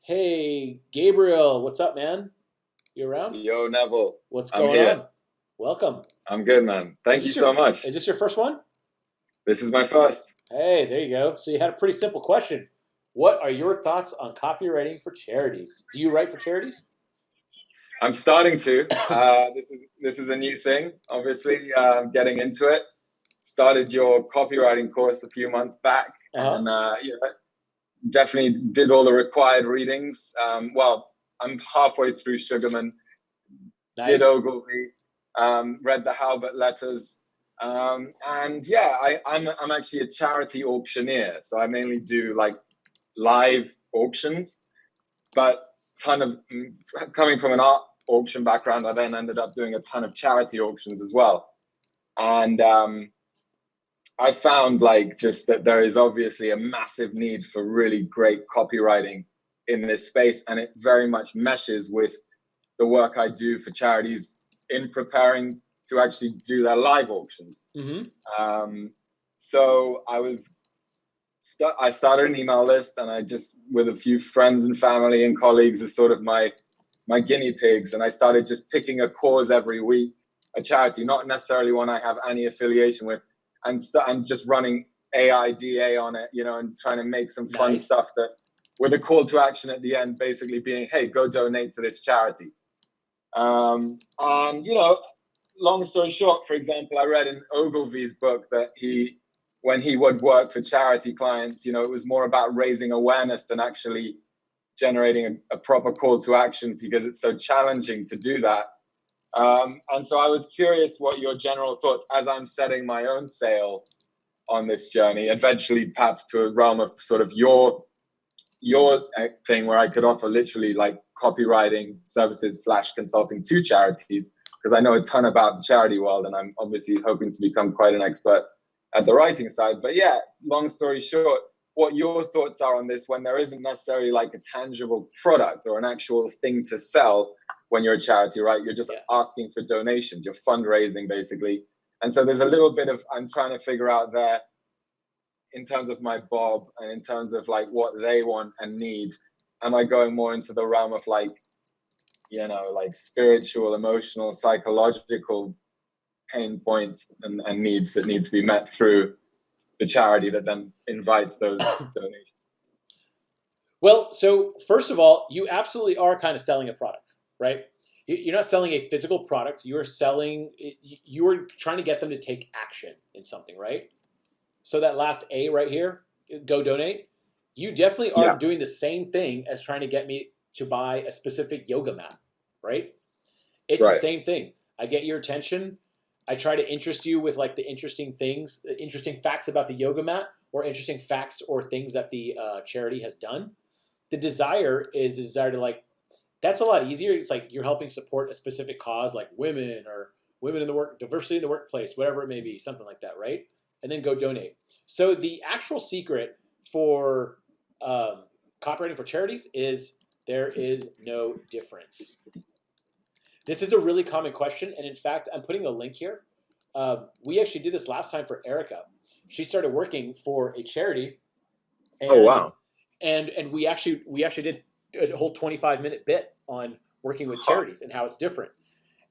Hey, Gabriel, what's up, man? You around? Yo, Neville, What's I'm going here. on? Welcome. I'm good, man. Is Thank you this so your much. is this your first one? This is my first. Hey, there you go. So you had a pretty simple question. What are your thoughts on copywriting for charities? Do you write for charities? I'm starting to. This is a new thing. Obviously, getting into it. Started your copywriting course a few months back, Uh-huh. and definitely did all the required readings. Well, I'm halfway through Sugarman. Did Nice. Ogilvy. Read the Halbert letters. And yeah, I'm actually a charity auctioneer, so I mainly do like live auctions, but ton of coming from an art auction background, I then ended up doing a ton of charity auctions as well. And I found like just that there is obviously a massive need for really great copywriting in this space, and it very much meshes with the work I do for charities in preparing to actually do their live auctions. Mm-hmm. Um, so I started an email list, and I just, with a few friends and family and colleagues as sort of my guinea pigs, and I started just picking a cause every week, a charity, not necessarily one I have any affiliation with, and just running AIDA on it, and trying to make some fun Nice. stuff that, with a call to action at the end, basically being, hey, go donate to this charity. And long story short, for example, I read in Ogilvy's book that when he would work for charity clients, it was more about raising awareness than actually generating a proper call to action, because it's so challenging to do that. And so I was curious what your general thoughts, as I'm setting my own sail on this journey, eventually perhaps to a realm of sort of your thing where I could offer literally like copywriting services / consulting to charities, because I know a ton about the charity world, and I'm obviously hoping to become quite an expert at the writing side. But yeah, long story short, what your thoughts are on this, when there isn't necessarily like a tangible product or an actual thing to sell when you're a charity, right? You're just Yeah. asking for donations, you're fundraising basically. And so there's a little bit of, I'm trying to figure out there, in terms of my bob and in terms of like what they want and need, am I going more into the realm of like, like spiritual, emotional, psychological pain points and needs that need to be met through the charity that then invites those donations? Well, so first of all, you absolutely are kind of selling a product, right? You're not selling a physical product. You're trying to get them to take action in something, right? So that last A right here, go donate, you definitely are Yeah, doing the same thing as trying to get me to buy a specific yoga mat, right? It's the right. same thing. I get your attention. I try to interest you with like the interesting things, interesting facts about the yoga mat, or interesting facts or things that the charity has done. The desire is the desire to like, that's a lot easier. It's like you're helping support a specific cause, like women or women in the work, diversity in the workplace, whatever it may be, something like that, right? And then go donate. So the actual secret for copywriting for charities is there is no difference. This is a really common question, and in fact, I'm putting a link here. We actually did this last time for Erica. She started working for a charity, Oh, and wow. we actually did a whole 25-minute bit on working with Huh. charities and how it's different.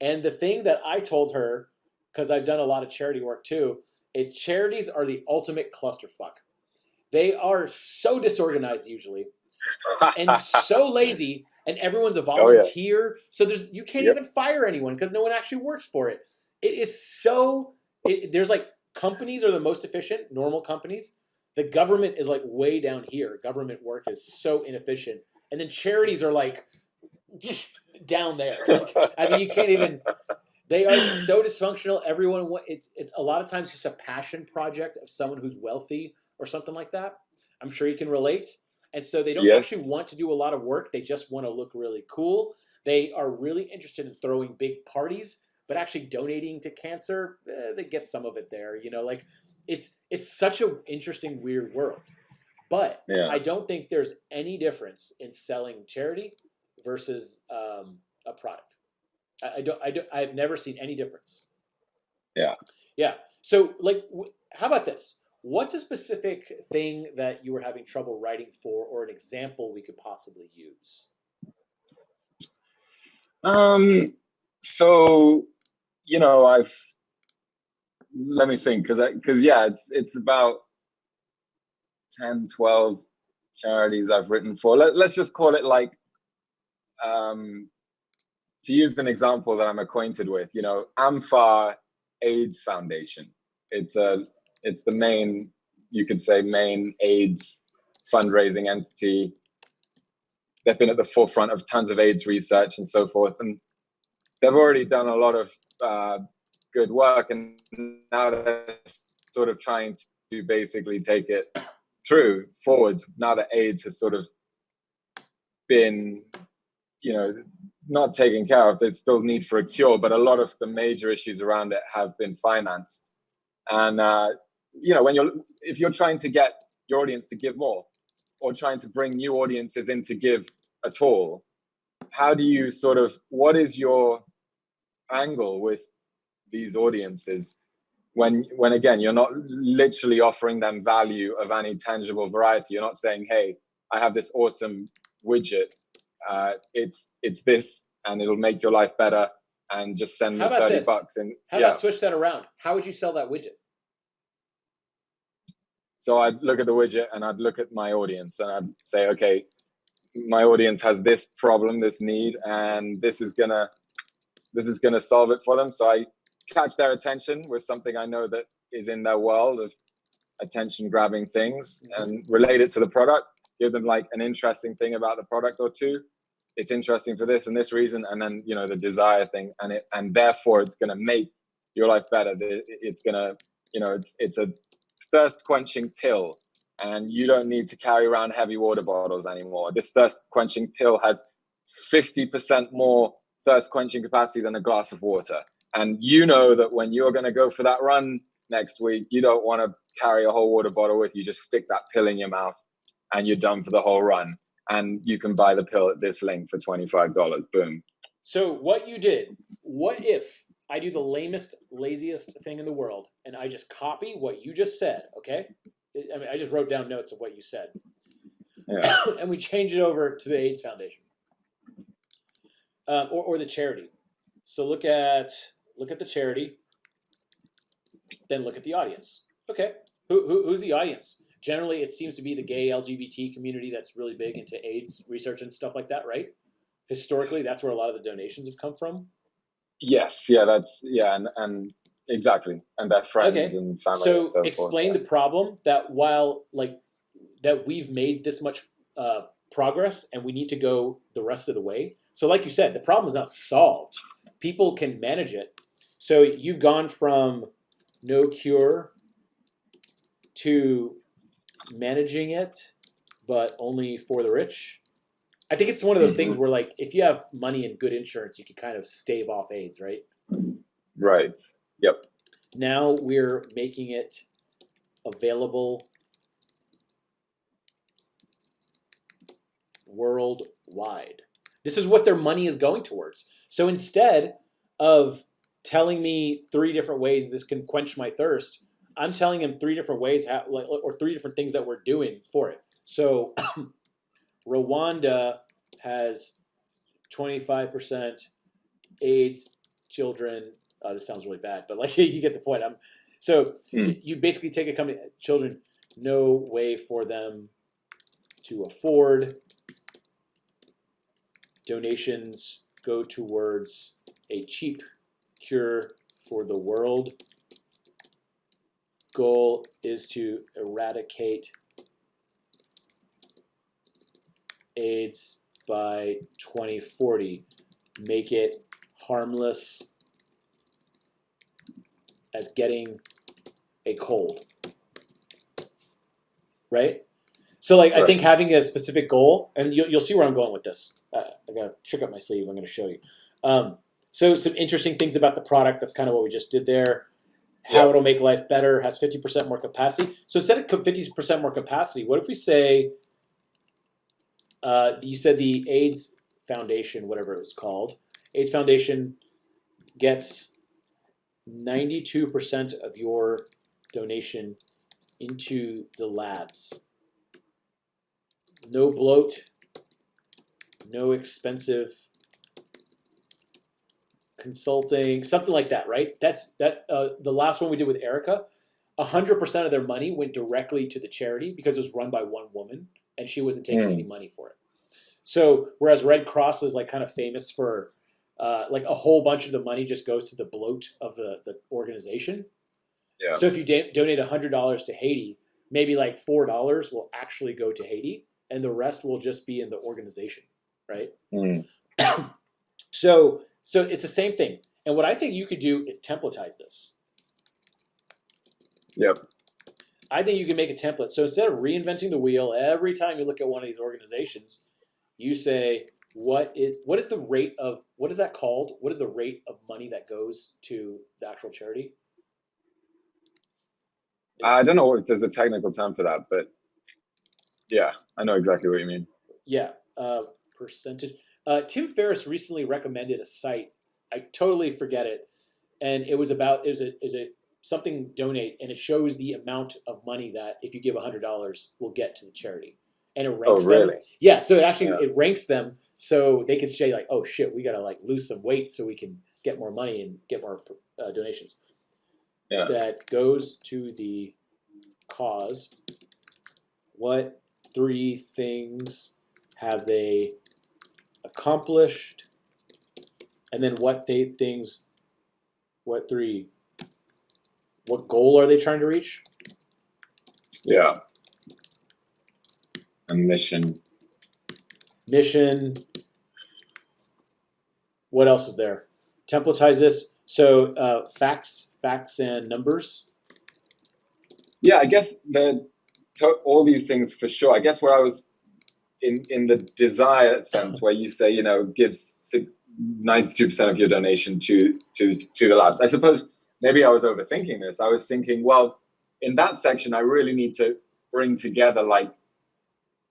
And the thing that I told her, because I've done a lot of charity work too, is charities are the ultimate clusterfuck. They are so disorganized usually and so lazy, and everyone's a Oh, yeah. volunteer. So you can't Yep. even fire anyone because no one actually works for it. It is so there's like companies are the most efficient, normal companies. The government is like way down here. Government work is so inefficient, and then charities are like down there. Like I mean, you can't even. They are so dysfunctional. Everyone, it's a lot of times just a passion project of someone who's wealthy or something like that. I'm sure you can relate. And so they don't actually Yes. want to do a lot of work. They just want to look really cool. They are really interested in throwing big parties, but actually donating to cancer, they get some of it there. Like it's such an interesting, weird world. But Yeah. I don't think there's any difference in selling charity versus a product. I've never seen any difference. Yeah. Yeah. So, like, how about this? What's a specific thing that you were having trouble writing for, or an example we could possibly use? So, let me think, because yeah, it's about 10, 12 charities I've written for. Let's just call it like, to use an example that I'm acquainted with, AMFAR AIDS Foundation. It's the main, you could say, main AIDS fundraising entity. They've been at the forefront of tons of AIDS research and so forth, and they've already done a lot of good work, and now they're sort of trying to basically take it forwards. Now that AIDS has sort of been, not taken care of, there's still need for a cure, but a lot of the major issues around it have been financed. And if you're trying to get your audience to give more, or trying to bring new audiences in to give at all, how do you what is your angle with these audiences when again, you're not literally offering them value of any tangible variety? You're not saying, hey, I have this awesome widget, it's this, and it'll make your life better, and just send me $30. And how about switch that around? How would you sell that widget? So I'd look at the widget, and I'd look at my audience, and I'd say, okay, my audience has this problem, this need, and this is gonna solve it for them. So I catch their attention with something I know that is in their world of attention grabbing things, and relate it to the product, give them like an interesting thing about the product or two. It's interesting for this and this reason, and then the desire thing, and therefore it's going to make your life better. It's going to, it's a thirst quenching pill, and you don't need to carry around heavy water bottles anymore. This thirst quenching pill has 50% more thirst quenching capacity than a glass of water. And you know that when you're going to go for that run next week, you don't want to carry a whole water bottle with you. Just stick that pill in your mouth, and you're done for the whole run. And you can buy the pill at this link for $25. Boom. So what you did, what if I do the lamest, laziest thing in the world, and I just copy what you just said, okay? I mean, I just wrote down notes of what you said. Yeah. And we change it over to the AIDS Foundation. Or the charity. So look at the charity, then look at the audience. Okay, who's the audience? Generally, it seems to be the gay LGBT community that's really big into AIDS research and stuff like that, right? Historically, that's where a lot of the donations have come from. Yes, and exactly, and their friends and family. So, and so explain forth, the problem that while that we've made this much progress and we need to go the rest of the way. So, like you said, the problem is not solved. People can manage it. So you've gone from no cure to managing it, but only for the rich. I think it's one of those things where, like, if you have money and good insurance, you can kind of stave off AIDS, right? Right. Yep. Now we're making it available worldwide. This is what their money is going towards. So instead of telling me 3 different ways this can quench my thirst, I'm telling them 3 different ways, or 3 different things that we're doing for it. So Rwanda has 25% AIDS children. This sounds really bad, but like you get the point. You basically take a company, children, no way for them to afford. Donations go towards a cheap cure for the world. Goal is to eradicate AIDS by 2040. Make it harmless as getting a cold. Right? So, like, right. I think having a specific goal, and you'll see where I'm going with this. I got a trick up my sleeve I'm going to show you. So some interesting things about the product. That's kind of what we just did there. How it'll make life better, has 50% more capacity. So instead of 50% more capacity, what if we say, you said the AIDS Foundation, whatever it was called, AIDS Foundation gets 92% of your donation into the labs. No bloat, no expensive consulting, something like that, right? That's the last one we did with Erica. 100% of their money went directly to the charity because it was run by one woman and she wasn't taking any money for it. So whereas Red Cross is like kind of famous for like a whole bunch of the money just goes to the bloat of the organization. Yeah. So if you donate $100 to Haiti, maybe like $4 will actually go to Haiti, and the rest will just be in the organization, right? So it's the same thing. And what I think you could do is templatize this. Yep. I think you can make a template. So instead of reinventing the wheel every time you look at one of these organizations, you say, what is the rate of, what is that called? What is the rate of money that goes to the actual charity? I don't know if there's a technical term for that, but yeah, I know exactly what you mean. Yeah, percentage. Tim Ferriss recently recommended a site. I totally forget it, and it was something donate, and it shows the amount of money that if you give $100 will get to the charity, and it ranks them. Yeah, so it ranks them so they can say like, oh shit, we gotta like lose some weight so we can get more money and get more donations. Yeah. That goes to the cause. What 3 things have they accomplished? And then what goal are they trying to reach? Yeah. A mission. What else is there? Templatize this. So facts and numbers. Yeah, I guess all these things for sure. I guess where I was in the desire sense, where you say, give 92% of your donation to the labs. I suppose maybe I was overthinking this. I was thinking, well, in that section, I really need to bring together like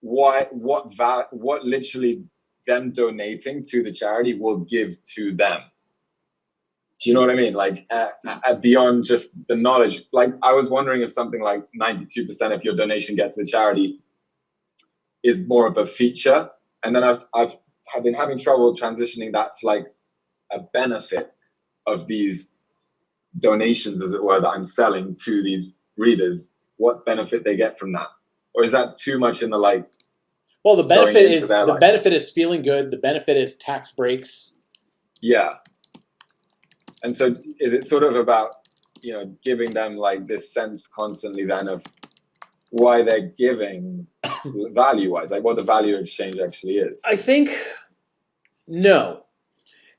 what literally them donating to the charity will give to them. Do you know what I mean? Like beyond just the knowledge. Like I was wondering if something like 92% of your donation gets to the charity is more of a feature, and then I've been having trouble transitioning that to like a benefit of these donations, as it were, that I'm selling to these readers. What benefit they get from that, or is that too much in the like? Well, the benefit is feeling good. The benefit is tax breaks. Yeah. And so is it sort of about, giving them like this sense constantly then of why they're giving value-wise, like what the value exchange actually is? I think no.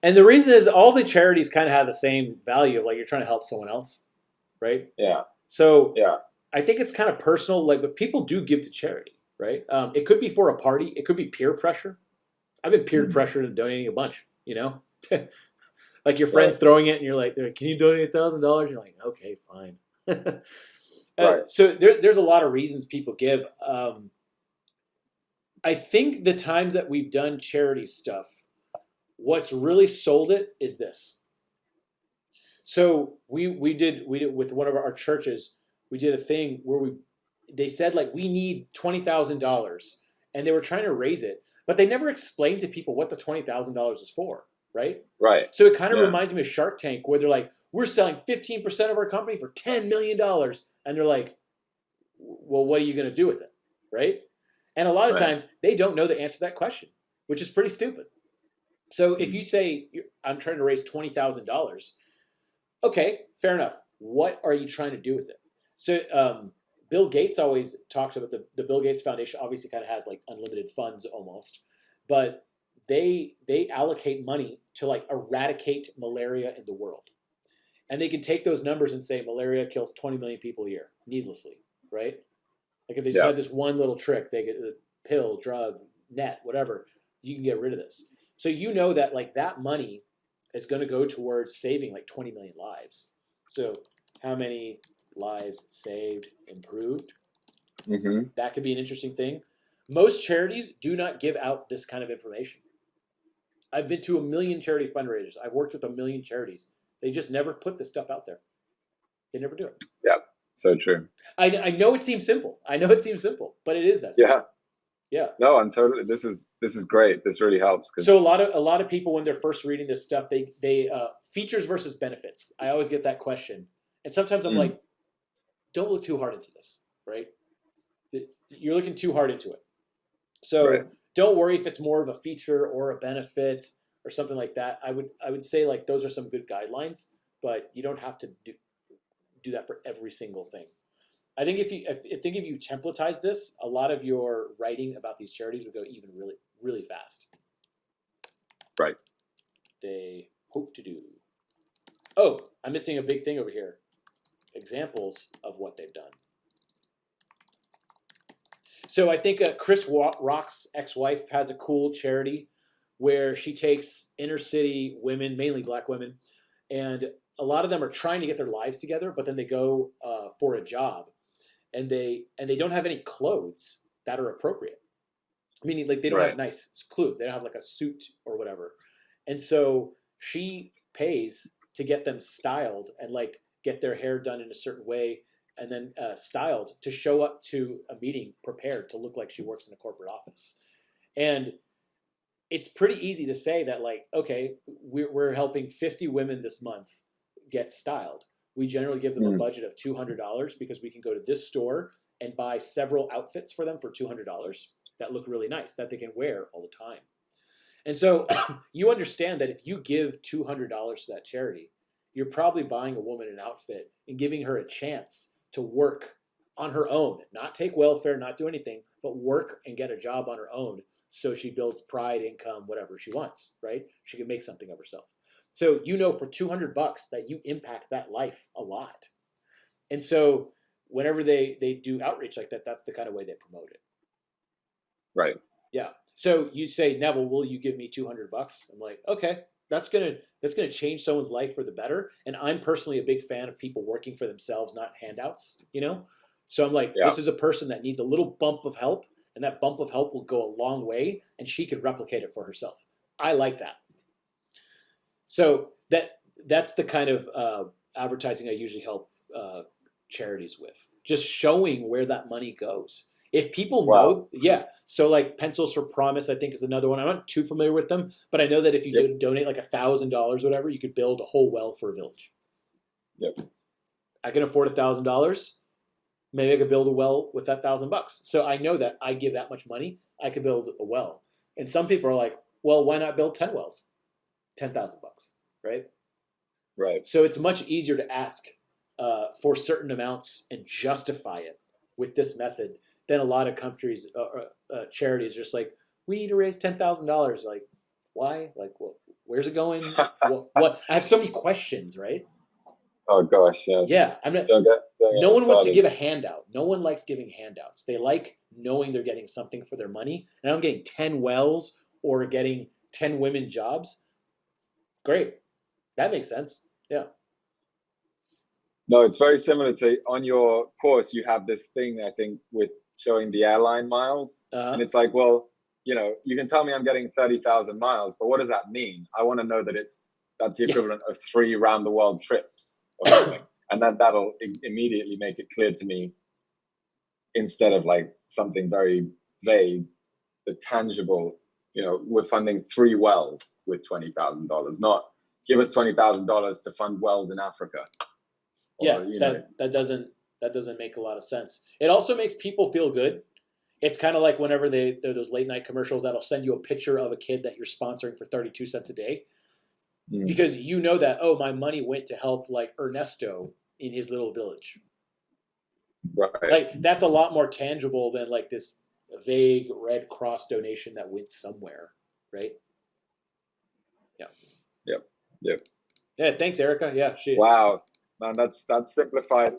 And the reason is all the charities kind of have the same value of like you're trying to help someone else, right? Yeah. So yeah, I think it's kind of personal, like, but people do give to charity, right? It could be for a party. It could be peer pressure. I've been peer pressured and donating a bunch, like your friends throwing it and you're like, can you donate $1,000? You're like, okay, fine. Right. So there's a lot of reasons people give. I think the times that we've done charity stuff, what's really sold it is this. So we did with one of our churches, we did a thing where they said like we need $20,000 and they were trying to raise it, but they never explained to people what the $20,000 was for, right? Right. So it kind of reminds me of Shark Tank where they're like, we're selling 15% of our company for $10 million. And they're like, well, what are you going to do with it, right? And a lot of times they don't know the answer to that question, which is pretty stupid. So if you say, I'm trying to raise $20,000, okay, fair enough. What are you trying to do with it? So Bill Gates always talks about the Bill Gates Foundation obviously kind of has like unlimited funds almost, but they allocate money to like eradicate malaria in the world. And they can take those numbers and say malaria kills 20 million people a year needlessly, right? Like if they just had this one little trick, they get a pill, drug, net, whatever, you can get rid of this. So that like that money is going to go towards saving like 20 million lives. So how many lives saved, improved? Mm-hmm. That could be an interesting thing. Most charities do not give out this kind of information. I've been to 1 million charity fundraisers. I've worked with 1 million charities. They just never put this stuff out there. They never do it. Yeah. So true. I know it seems simple. I know it seems simple, but it is that simple. Yeah. Yeah. No, I'm totally. This is great. This really helps because So a lot of people when they're first reading this stuff, they features versus benefits. I always get that question, and sometimes I'm like, don't look too hard into this, right? You're looking too hard into it. So right. don't worry if it's more of a feature or a benefit or something like that. I would say like those are some good guidelines, but you don't have to do that for every single thing. I think if you templatize this, a lot of your writing about these charities would go even really, really fast. Right. They hope to do. Oh, I'm missing a big thing over here. Examples of what they've done. So I think Chris Rock's ex-wife has a cool charity where she takes inner city women, mainly black women, and a lot of them are trying to get their lives together, but then they go for a job, and they don't have any clothes that are appropriate. Meaning, like they don't have nice clothes. They don't have like a suit or whatever, and so she pays to get them styled and like get their hair done in a certain way, and then styled to show up to a meeting prepared to look like she works in a corporate office. And it's pretty easy to say that like, okay, we're helping 50 women this month get styled. We generally give them a budget of $200 because we can go to this store and buy several outfits for them for $200 that look really nice that they can wear all the time. And so you understand that if you give $200 to that charity, you're probably buying a woman an outfit and giving her a chance to work on her own, not take welfare, not do anything, but work and get a job on her own so she builds pride, income, whatever she wants, right? She can make something of herself. So you know for $200 that you impact that life a lot. And so whenever they do outreach like that, that's the kind of way they promote it. Right. Yeah. So you say, Neville, will you give me $200? I'm like, okay, that's gonna change someone's life for the better. And I'm personally a big fan of people working for themselves, not handouts, you know? So I'm like, this is a person that needs a little bump of help, and that bump of help will go a long way, and she could replicate it for herself. I like that. So that's the kind of advertising I usually help charities with, just showing where that money goes. If people know, so like Pencils for Promise, I think is another one. I'm not too familiar with them, but I know that if you donate like $1,000, whatever, you could build a whole well for a village. Yep. I can afford $1,000. Maybe I could build a well with that $1,000. So I know that I give that much money, I could build a well. And some people are like, well, why not build 10 wells? $10,000, right? Right. So it's much easier to ask for certain amounts and justify it with this method than a lot of countries, charities just like, we need to raise $10,000. Like, why? Like, where's it going? what? I have so many questions, right? Oh gosh, yeah. Yeah, I'm not. No one wants to give a handout. No one likes giving handouts. They like knowing they're getting something for their money. And I'm getting 10 wells or getting 10 women jobs. Great, that makes sense. Yeah. No, it's very similar to on your course. You have this thing, I think, with showing the airline miles, and it's like, well, you know, you can tell me I'm getting 30,000 miles, but what does that mean? I want to know that that's the equivalent of 3 round the world trips or something, and then that'll immediately make it clear to me, instead of like something very vague, the tangible. You know, we're funding 3 wells with $20,000, not give us $20,000 to fund wells in Africa. Or, that doesn't make a lot of sense. It also makes people feel good. It's kind of like whenever there are those late night commercials that'll send you a picture of a kid that you're sponsoring for 32 cents a day, because you know that, oh, my money went to help like Ernesto in his little village. Right. Like that's a lot more tangible than like this vague Red Cross donation that went somewhere, right? Yeah. Yep. Yeah. Thanks, Erica. Yeah. Wow. Man, that's simplified.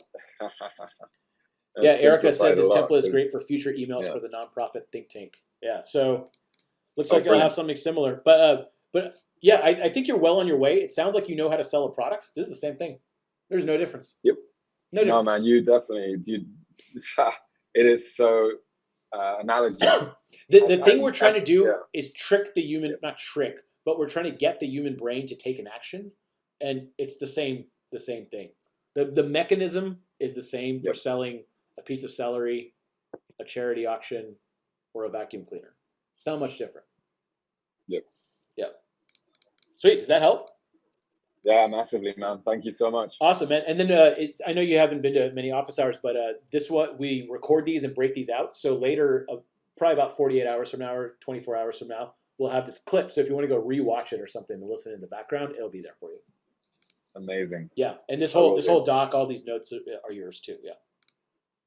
Yeah, Erica said this template is great for future emails for the nonprofit think tank. Yeah, so looks like you'll have something similar. But yeah, I think you're well on your way. It sounds like you know how to sell a product. This is the same thing. There's no difference. Yep. No difference. No, man, you definitely do. It is so analogy. The thing we're trying to do is trick the human, not trick, but we're trying to get the human brain to take an action, and it's the same thing. The mechanism is the same for selling a piece of celery, a charity auction, or a vacuum cleaner. It's not much different. Yep. Yep. Sweet. Does that help? Yeah, massively, man. Thank you so much. Awesome, man. And then I know you haven't been to many office hours, but we record these and break these out. So later, probably about 48 hours from now or 24 hours from now, we'll have this clip. So if you want to go rewatch it or something and listen in the background, it'll be there for you. Amazing. Yeah, and this whole doc, all these notes are yours too. Yeah.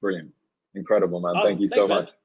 Brilliant. Incredible, man. Awesome. Thank you Thanks, so much. man.